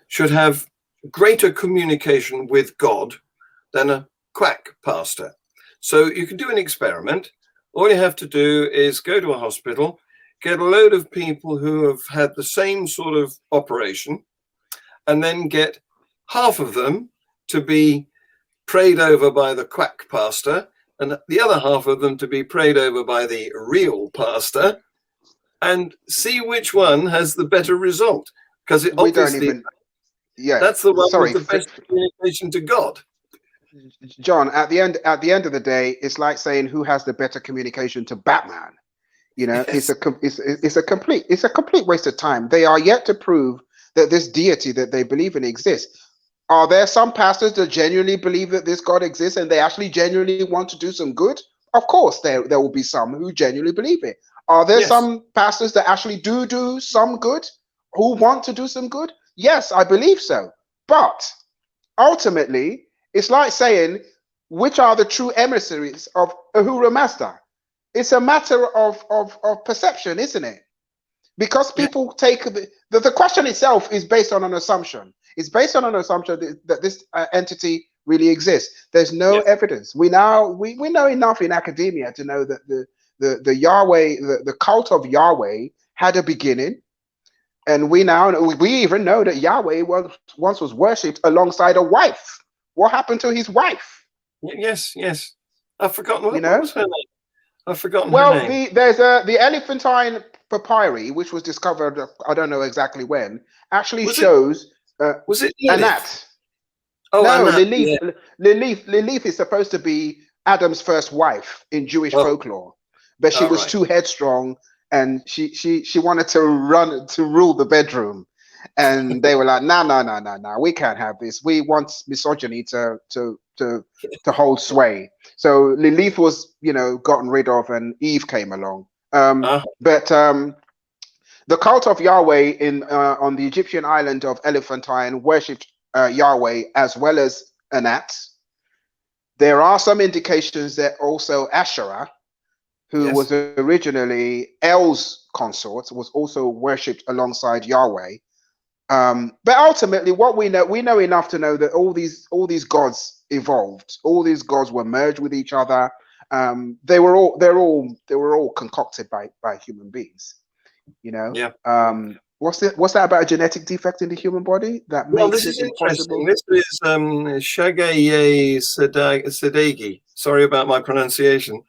should have greater communication with God than a quack pastor. So you can do an experiment. All you have to do is go to a hospital, get a load of people who have had the same sort of operation, and then get half of them to be prayed over by the quack pastor and the other half of them to be prayed over by the real pastor, and see which one has the better result. Because it obviously, that's the one with the best communication to God. John, at the end of the day, it's like saying who has the better communication to Batman. You know, yes. it's a complete waste of time. They are yet to prove that this deity that they believe in exists. Are there some pastors that genuinely believe that this God exists and they actually genuinely want to do some good? Of course, there will be some who genuinely believe it. Are there some pastors that actually do some good, who want to do some good? Yes, I believe so. But ultimately, it's like saying, which are the true emissaries of Ahura Mazda? It's a matter of perception, isn't it? Because people take the question itself is based on an assumption. It's based on an assumption that this entity really exists. There's no evidence. We know enough in academia to know that the Yahweh, the cult of Yahweh had a beginning, and we even know that Yahweh once was worshipped alongside a wife. What happened to his wife? Yes. I've forgotten what was her name. I've forgotten her name. There's the Elephantine papyri, which was discovered, I don't know exactly when, actually shows was it Anat? Oh, no, Anat, Lilith. Lilith is supposed to be Adam's first wife in Jewish folklore, but she was too headstrong, and she wanted to rule the bedroom, and they were like, no, we can't have this. We want misogyny to hold sway. So Lilith was, gotten rid of, and Eve came along. But the cult of Yahweh on the Egyptian island of Elephantine worshipped Yahweh as well as Anat. There are some indications that also Asherah, who was originally El's consort, was also worshipped alongside Yahweh. But ultimately, what we know enough to know that all these gods evolved. All these gods were merged with each other. They were all concocted by human beings. What's that about a genetic defect in the human body that makes it impossible? This is Shagaye Sadegi. Sorry about my pronunciation.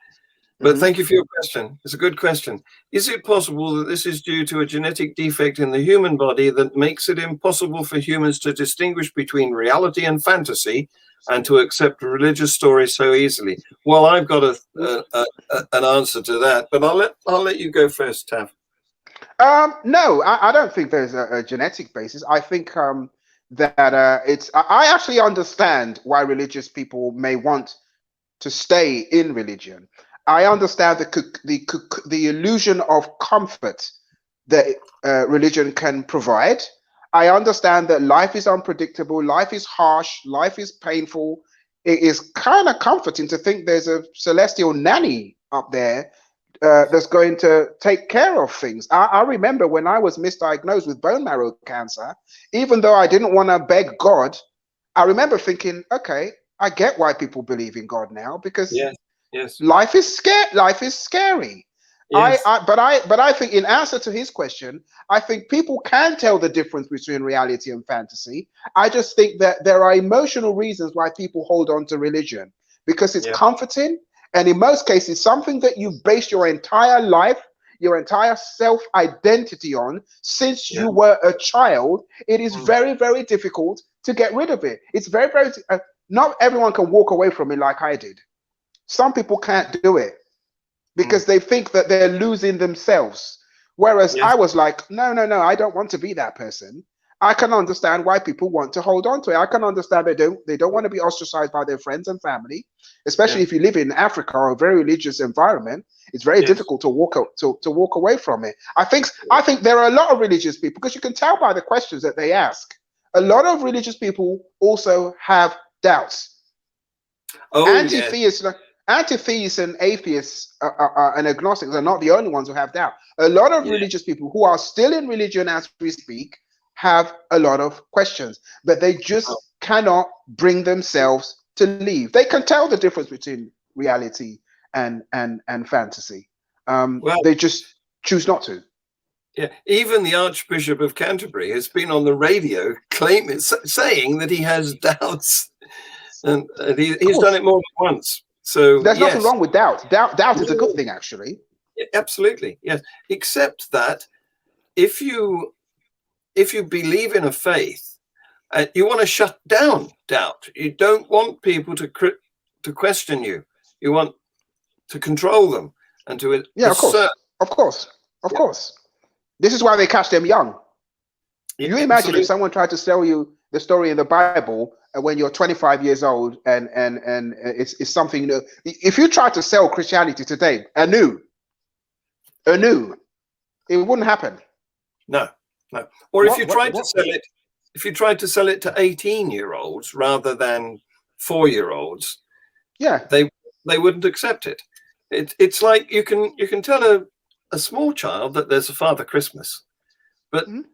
But thank you for your question. It's a good question. Is it possible that this is due to a genetic defect in the human body that makes it impossible for humans to distinguish between reality and fantasy and to accept religious stories so easily? Well, I've got an answer to that, but I'll let you go first, Tav. No, I don't think there's a genetic basis. I think that I actually understand why religious people may want to stay in religion. I understand the illusion of comfort that religion can provide. I understand that life is unpredictable, life is harsh, life is painful. It is kind of comforting to think there's a celestial nanny up there that's going to take care of things. I remember when I was misdiagnosed with bone marrow cancer, even though I didn't want to beg God, I remember thinking, okay, I get why people believe in God now, because Yes, yes, life is scary. Life is scary. yes, But I think in answer to his question, I think people can tell the difference between reality and fantasy. I just think that there are emotional reasons why people hold on to religion, because it's yeah, comforting, and in most cases something that you base your entire life, your entire self identity on since yeah. you were a child. It is Mm, very, very difficult to get rid of it. It's very, very not everyone can walk away from it like I did. Some people can't do it mm, because they think that they're losing themselves. Whereas yes, I was like, no, no, no, I don't want to be that person. I can understand why people want to hold on to it. I can understand they don't want to be ostracized by their friends and family, especially yeah, if you live in Africa or a very religious environment. It's very yes, difficult to walk away from it. I think there are a lot of religious people, because you can tell by the questions that they ask. A lot of religious people also have doubts. oh yes, Anti-theists, anti-theists and atheists and agnostics are not the only ones who have doubt. A lot of yeah, religious people who are still in religion as we speak have a lot of questions, but they oh, just cannot bring themselves to leave. They can tell the difference between reality and fantasy. well, They just choose not to. yeah. Even the Archbishop of Canterbury has been on the radio claiming, saying that he has doubts, and Of he's done course, it more than once. So there's nothing yes, wrong with doubt. Doubt is a good no, thing, actually. absolutely, yes. Except that if you believe in a faith, you want to shut down doubt. You don't want people to question you. You want to control them and to Yeah, of assert. course, of course, of Yeah, course. This is why they catch them young. yeah, You imagine if absolutely. someone tried to sell you the story in the Bible when you're 25 years old, and it's something new. If you try to sell Christianity today anew, it wouldn't happen. No, no. Or if you tried to What? sell it, if you tried to sell it to 18-year-olds rather than 4-year-olds, Yeah. they wouldn't accept it. It's like you can tell a small child that there's a Father Christmas, but Mhm.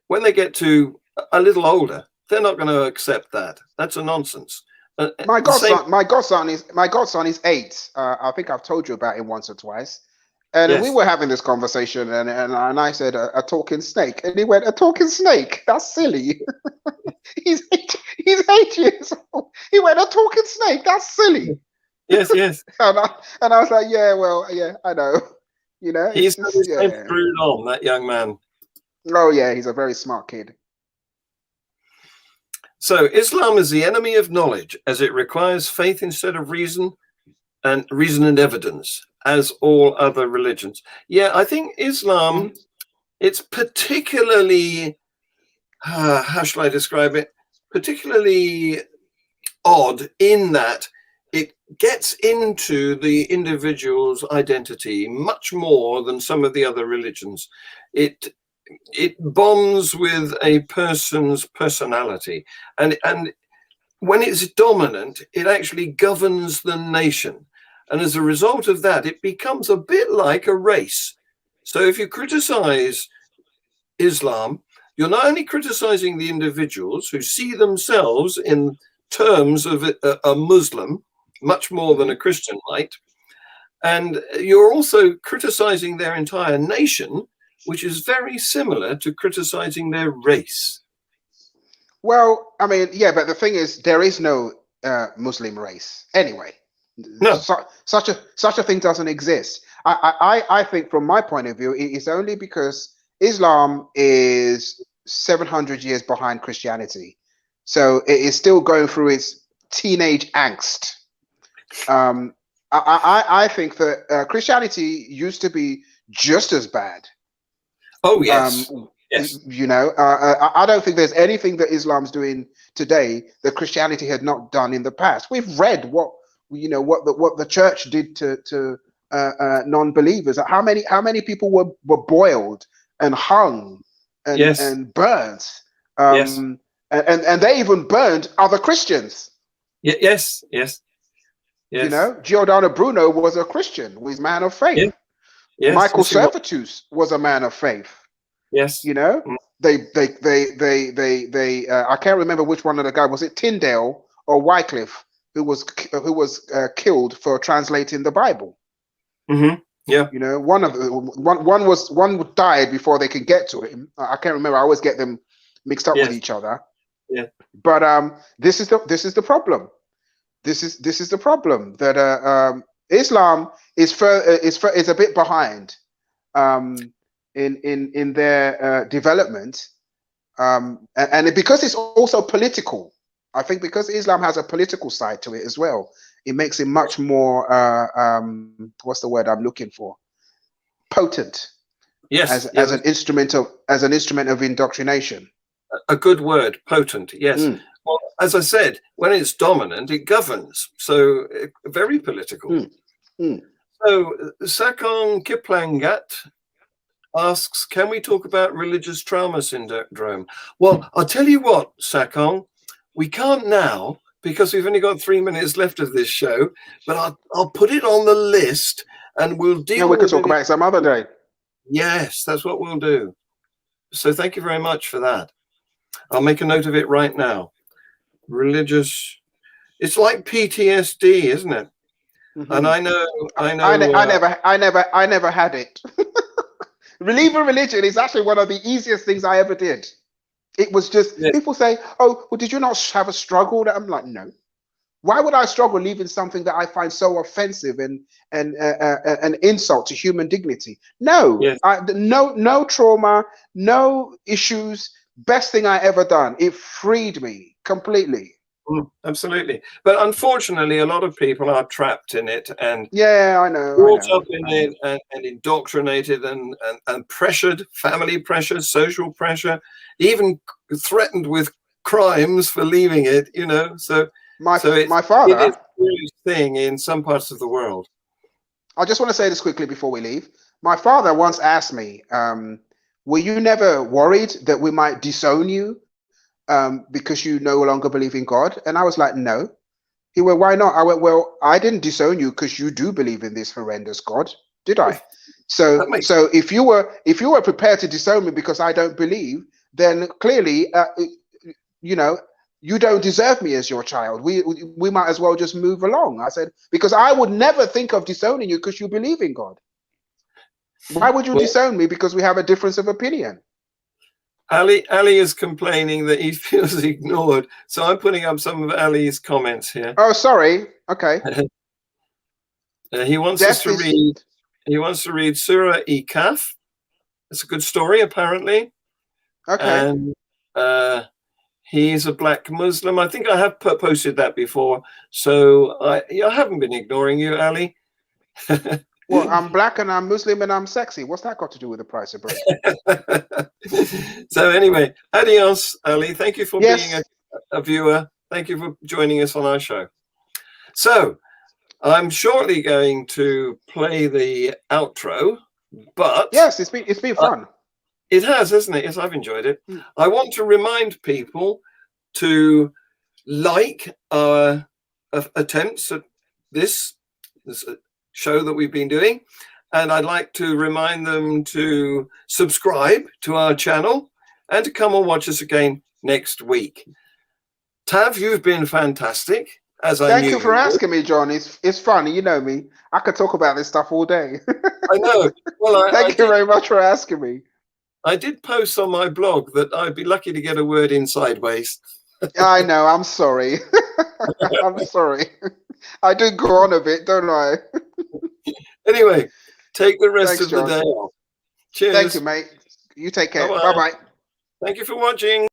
when they get to a little older, they're not going to accept that. That's a nonsense. The same, My godson is 8. I think I've told you about him once or twice. And we yes, were having this conversation, and I said a talking snake, and he went, a talking snake? That's silly. He's 8 years old. He went, a talking snake? That's silly. yes, yes. And I was like, yeah, well, yeah, I know. It's He's got just, his head yeah. screwed on, that young man. Oh, yeah, he's a very smart kid. So Islam is the enemy of knowledge, as it requires faith instead of reason and evidence, as all other religions. Yeah, I think Islam, Mhm. it's particularly, how shall I describe it? Particularly odd in that it gets into the individual's identity much more than some of the other religions. It bonds with a person's personality, and when it's dominant, it actually governs the nation. And as a result of that, it becomes a bit like a race. So if you criticize Islam, you're not only criticizing the individuals who see themselves in terms of a Muslim, much more than Mhm. a Christian might, and you're also criticizing their entire nation, which is very similar to criticizing their race. Well, I mean, yeah, but the thing is, there is no Muslim race anyway. No, Such a thing doesn't exist. I think, from my point of view, it is only because Islam is 700 years behind Christianity, so it is still going through its teenage angst. I think that Christianity used to be just as bad. oh Um, yes, yes, I don't think there's anything that Islam's doing today that Christianity had not done in the past. We've read what the church did to non-believers. How many people were boiled and hung and yes, burnt, yes, and they even burned other Christians. yes, yes. You know, Giordano Bruno was a Christian, was a man of faith. Yeah. Yes. Michael Servetus was a man of faith. Yes. You know, they I can't remember which one of the guys, was it Tyndale or Wycliffe, who was killed for translating the Bible. Mm-hmm. Yeah. You know, one died before they could get to him. I can't remember. I always get them mixed up with each other. Yeah. But this is the problem. This is the problem, that Islam is a bit behind in their development, and because it's also political. I think because Islam has a political side to it as well, it makes it much more what's the word I'm looking for? Potent. Yes. As an instrument of indoctrination. A good word, potent. Yes. Well, as I said, when it's dominant, it governs. So very political. So Sakong Kiplangat asks, can we talk about religious trauma syndrome? Well, I'll tell you what, Sakong, we can't now because we've only got 3 minutes left of this show, but I'll put it on the list and we'll deal with it. Yeah, we can talk about it some other day. Yes, that's what we'll do. So thank you very much for that. I'll make a note of it right now. Religious, it's like PTSD, isn't it? And I know. I never had it. Leaving religion is actually one of the easiest things I ever did. It was just people say, "Oh, well, did you not have a struggle?" I'm like, no. Why would I struggle leaving something that I find so offensive and an insult to human dignity? No, no trauma, no issues. Best thing I ever done. It freed me completely. Absolutely. But unfortunately, a lot of people are trapped in it and I know, brought up in it and indoctrinated and pressured, family pressure, social pressure, even threatened with crimes for leaving it, you know. So my father, it is a serious thing in some parts of the world. I just want to say this quickly before we leave. My father once asked me, were you never worried that we might disown you because you no longer believe in God? And I was like, no. He went, why not? I went, well, I didn't disown you because you do believe in this horrendous God, did I? So if you were prepared to disown me because I don't believe, then clearly, you know, you don't deserve me as your child. We might as well just move along. I said, because I would never think of disowning you because you believe in God. Why would you disown me because we have a difference of opinion? Ali is complaining that he feels ignored. So I'm putting up some of Ali's comments here. Oh, sorry. Okay. He wants us to read. He wants to read Surah E-Kaf. It's a good story, apparently. Okay. And he's a black Muslim. I think I have posted that before. So I haven't been ignoring you, Ali. Well, I'm black and I'm Muslim and I'm sexy. What's that got to do with the price of bread? So anyway, adios, Ali. Thank you for being a viewer. Thank you for joining us on our show. So I'm shortly going to play the outro, but yes, it's been fun. It has, hasn't it? Yes, I've enjoyed it. I want to remind people to like our attempts at this show that we've been doing, and I'd like to remind them to subscribe to our channel and to come and watch us again next week. Tav, you've been fantastic. Thank you for asking me, John. It's fun. You know me. I could talk about this stuff all day. I know. Well, thank you very much for asking me. I did post on my blog that I'd be lucky to get a word in sideways. I know. I'm sorry. I'm sorry. I do go on a bit, don't I? Anyway, take the rest of the day off. Cheers. Thank you, mate. You take care. Bye-bye. Thank you for watching.